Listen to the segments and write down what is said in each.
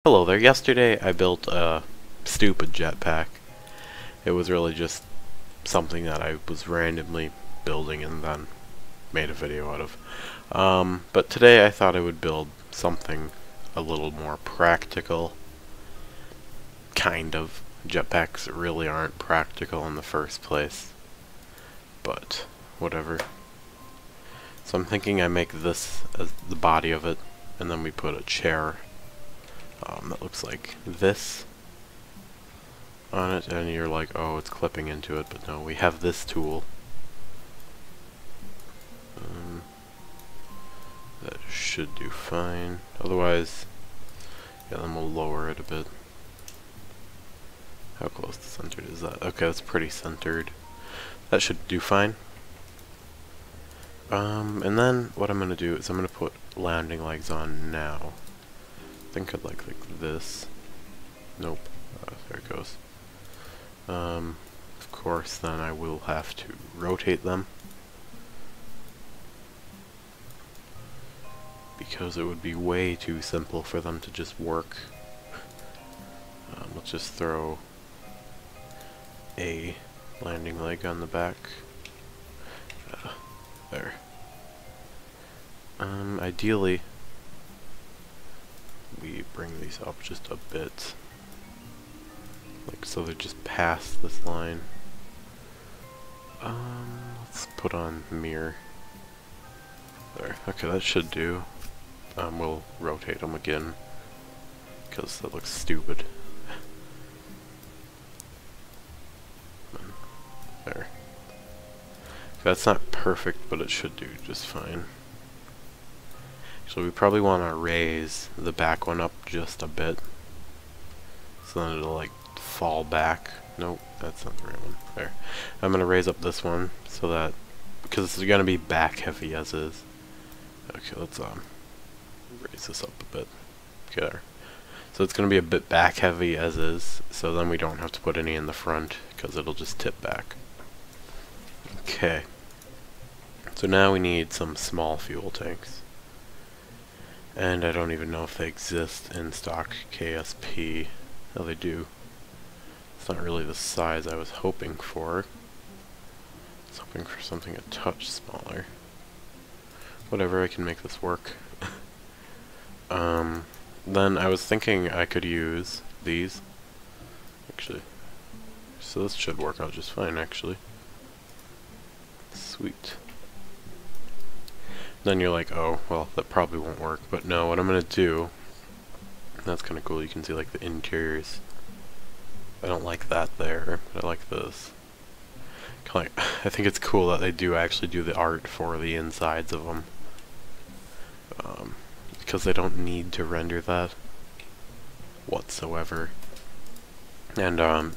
Hello there. Yesterday I built a stupid jetpack. It was really just something that I was randomly building and then made a video out of. But today I thought I would build something a little more practical. Kind of. Jetpacks really aren't practical in the first place. But whatever. So I'm thinking I make this as the body of it, and then we put a chair that looks like this on it, and you're like, oh, it's clipping into it, but no, we have this tool. That should do fine. Otherwise, yeah, then we'll lower it a bit. How close to centered is that? Okay, that's pretty centered. That should do fine. And then what I'm going to do is I'm going to put landing legs on now. I think I'd like this. Nope. There it goes. Of course, then I will have to rotate them, because it would be way too simple for them to just work. Let's just throw a landing leg on the back. There. Ideally, we bring these up just a bit, like so they're just past this line. Let's put on mirror. There. Okay, that should do. We'll rotate them again, because that looks stupid. There. That's not perfect, but it should do just fine. So we probably want to raise the back one up just a bit, so then it'll like fall back. Nope, that's not the right one. There. I'm going to raise up this one so that, because it's going to be back heavy as is. Okay, let's raise this up a bit. Okay, there. So it's going to be a bit back heavy as is, so then we don't have to put any in the front, because it'll just tip back. Okay. So now we need some small fuel tanks. And I don't even know if they exist in stock KSP. Oh, they do. It's not really the size I was hoping for. I was hoping for something a touch smaller. Whatever, I can make this work. Then I was thinking I could use these. Actually. So this should work out just fine, actually. Sweet. Then you're like, oh, well, that probably won't work. But no, what I'm going to do, that's kind of cool, you can see like the interiors. I don't like that there, but I like this. Kinda like, I think it's cool that they do actually do the art for the insides of them. Because they don't need to render that whatsoever. And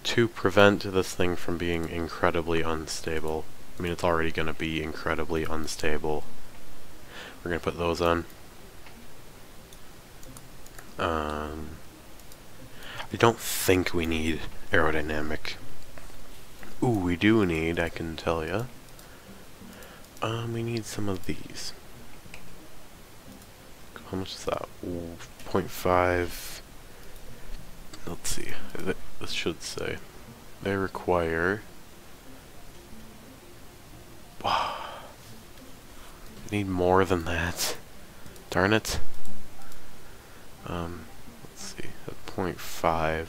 to prevent this thing from being incredibly unstable, I mean, it's already going to be incredibly unstable. We're going to put those on. I don't think we need aerodynamic. Ooh, we do need, I can tell ya. We need some of these. How much is that? Ooh, 0.5. Let's see. This should say. They require... Wow. I need more than that. Darn it. Let's see. At 0.5.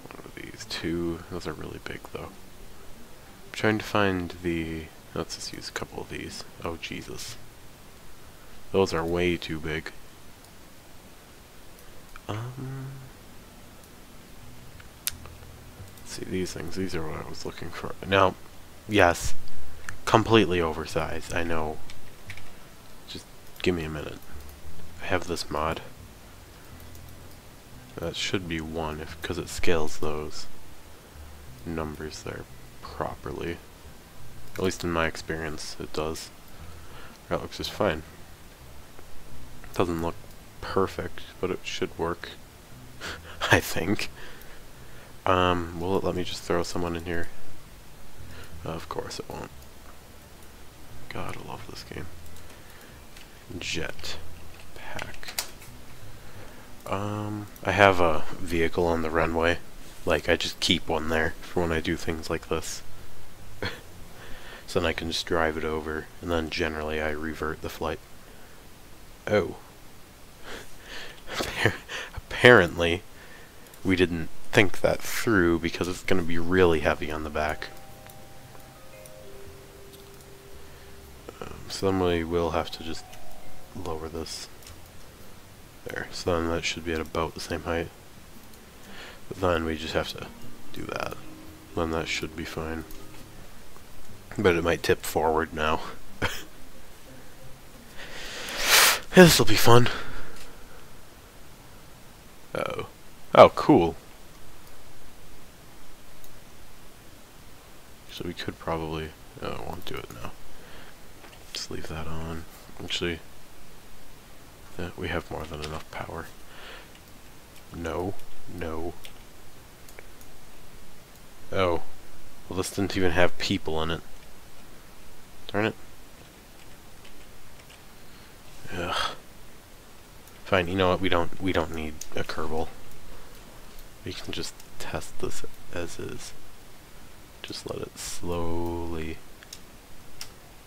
What are these? 2. Those are really big, though. I'm trying to find the... Let's just use a couple of these. Oh, Jesus. Those are way too big. Let's see, these things. These are what I was looking for. Now, yes, completely oversized, I know. Just give me a minute. I have this mod. That should be 1, because it scales those numbers there properly. At least in my experience, it does. That looks just fine. Doesn't look perfect, but it should work. I think. Will it let me just throw someone in here? Of course it won't. God, I love this game. Jetpack. I have a vehicle on the runway. Like, I just keep one there for when I do things like this. So then I can just drive it over, and then generally I revert the flight. Oh. Apparently, we didn't think that through because it's going to be really heavy on the back. So then we will have to just lower this. There. So then that should be at about the same height. But then we just have to do that. Then that should be fine. But it might tip forward now. This will be fun. Uh-oh. Oh, cool. So we could probably... Oh, I won't do it now. Just leave that on. Actually, yeah, we have more than enough power. No. No. Oh. Well, this didn't even have people in it. Darn it. Ugh. Fine, you know what? We don't need a Kerbal. We can just test this as is. Just let it slowly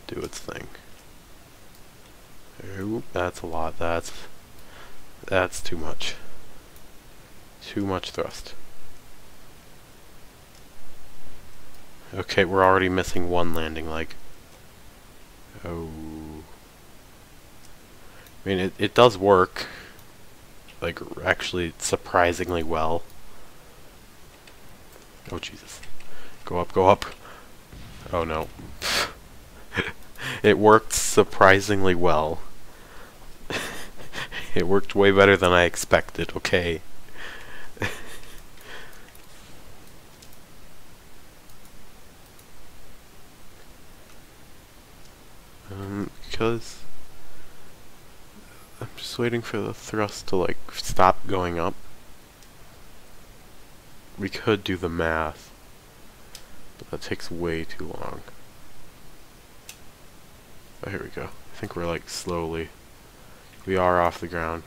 do its thing. Oop, that's a lot. That's too much. Too much thrust. Okay, we're already missing one landing leg. Oh. I mean, it does work. Like, actually, surprisingly well. Oh, Jesus. Go up, go up. Oh, no. It worked surprisingly well. It worked way better than I expected, okay. Because I'm just waiting for the thrust to, like, stop going up. We could do the math, but that takes way too long. Oh, here we go. I think we're, like, slowly. We are off the ground.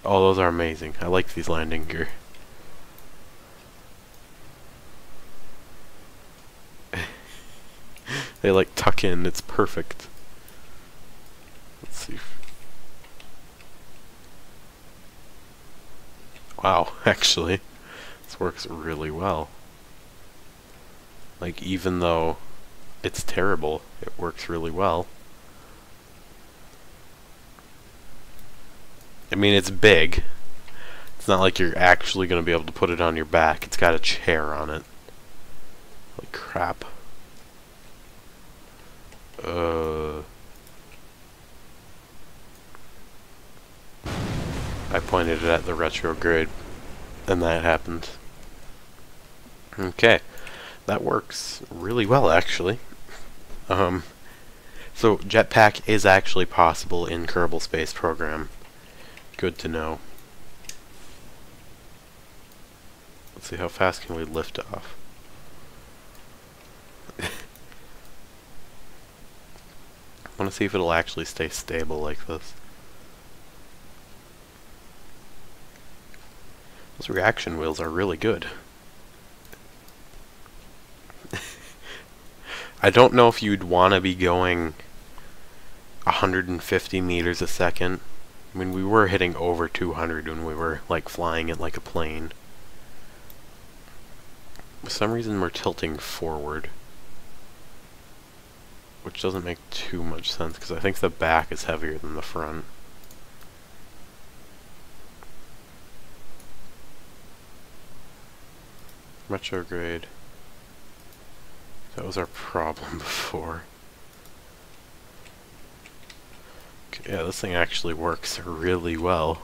Oh, those are amazing. I like these landing gear. They, like, tuck in. It's perfect. Let's see. Wow, actually, this works really well. Like, even though it's terrible, it works really well. I mean, it's big. It's not like you're actually going to be able to put it on your back. It's got a chair on it. Like crap. I pointed it at the retrograde, and that happened. Okay, that works really well, actually. So Jetpack is actually possible in Kerbal Space Program. Good to know. Let's see, how fast can we lift off? I want to see if it'll actually stay stable like this. Those reaction wheels are really good. I don't know if you'd want to be going 150 meters a second. I mean, we were hitting over 200 when we were, like, flying it like a plane. For some reason, we're tilting forward, which doesn't make too much sense, because I think the back is heavier than the front. Retrograde. That was our problem before. Okay, yeah, this thing actually works really well.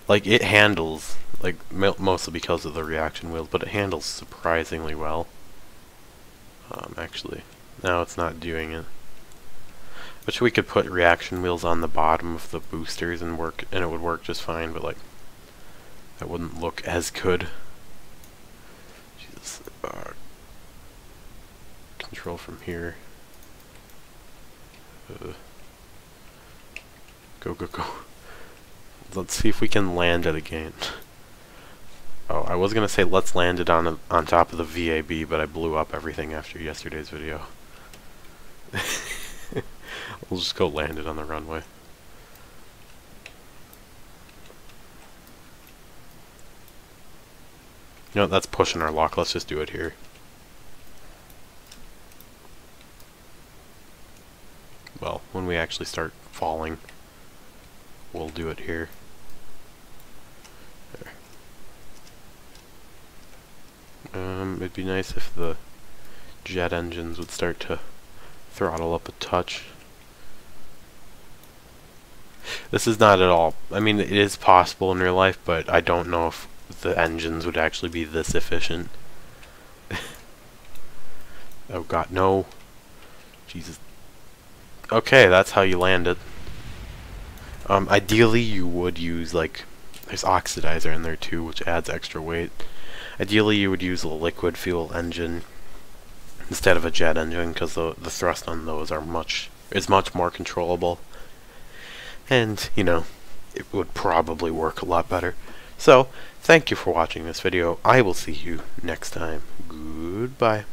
Like, it handles, like, mostly because of the reaction wheels, but it handles surprisingly well. Actually, now it's not doing it. Which we could put reaction wheels on the bottom of the boosters and it would work just fine, but, like, that wouldn't look as good. Jesus. Control from here. Go, go, go. Let's see if we can land it again. Oh, I was gonna say let's land it on top of the VAB, but I blew up everything after yesterday's video. We'll just go land it on the runway. You know, that's pushing our luck. Let's just do it here. Well, when we actually start falling, we'll do it here. There. It'd be nice if the jet engines would start to throttle up a touch. This is not at all, I mean, it is possible in real life, but I don't know if the engines would actually be this efficient. Oh god, no. Jesus. Okay, that's how you land it. Ideally you would use, like, there's oxidizer in there too, which adds extra weight. Ideally you would use a liquid fuel engine instead of a jet engine, because the thrust on those is much more controllable. And, you know, it would probably work a lot better. So, thank you for watching this video. I will see you next time. Goodbye.